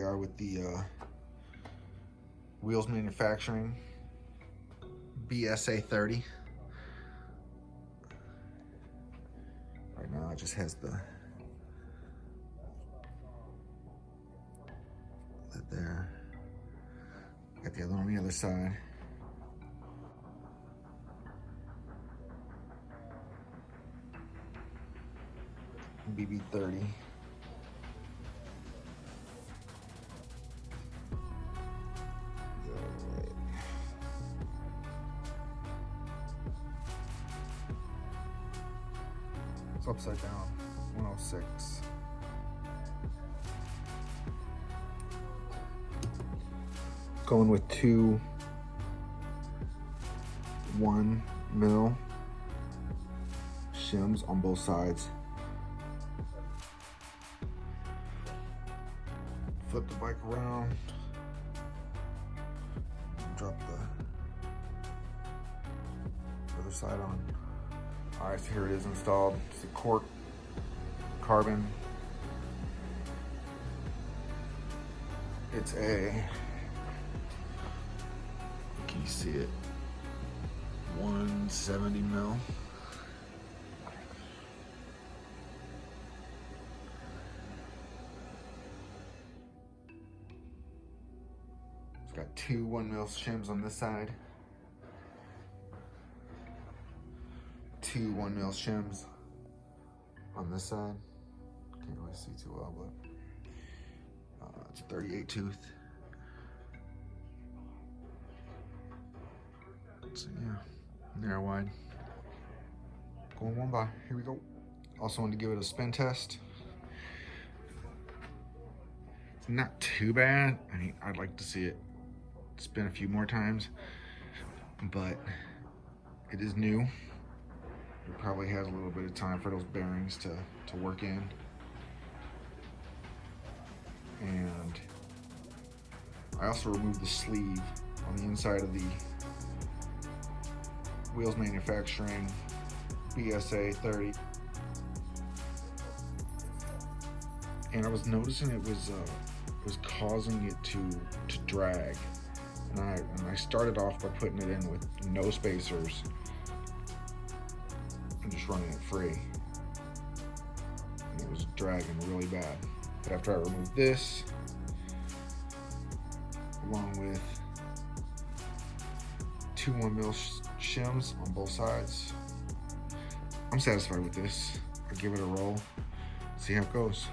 are with the Wheels Manufacturing BSA30. Right now it just has the lid there. Got the other one on the other side. BB30. It's upside down, 106. Going with two 1 mil shims on both sides. Flip the bike around, drop the other side on. All right, so here it is installed. It's a cork carbon. It's a, can you see it? 170 mil. It's got two 1 mil shims on this side. Two 1 mil shims on this side. Can't really see too well, but it's a 38 tooth. So yeah, narrow wide. Going one by, here we go. Also wanted to give it a spin test. It's not too bad. I mean, I'd like to see it spin a few more times, but it is new. It probably has a little bit of time for those bearings to work in. And I also removed the sleeve on the inside of the Wheels Manufacturing BSA30. And I was noticing it was causing it to drag. And I started off by putting it in with no spacers and just running it free. And it was dragging really bad. But after I removed this, along with two 1 mil shims on both sides, I'm satisfied with this. I'll give it a roll, see how it goes.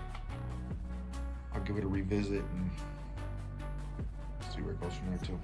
I'll give it a revisit and see where it goes from there too.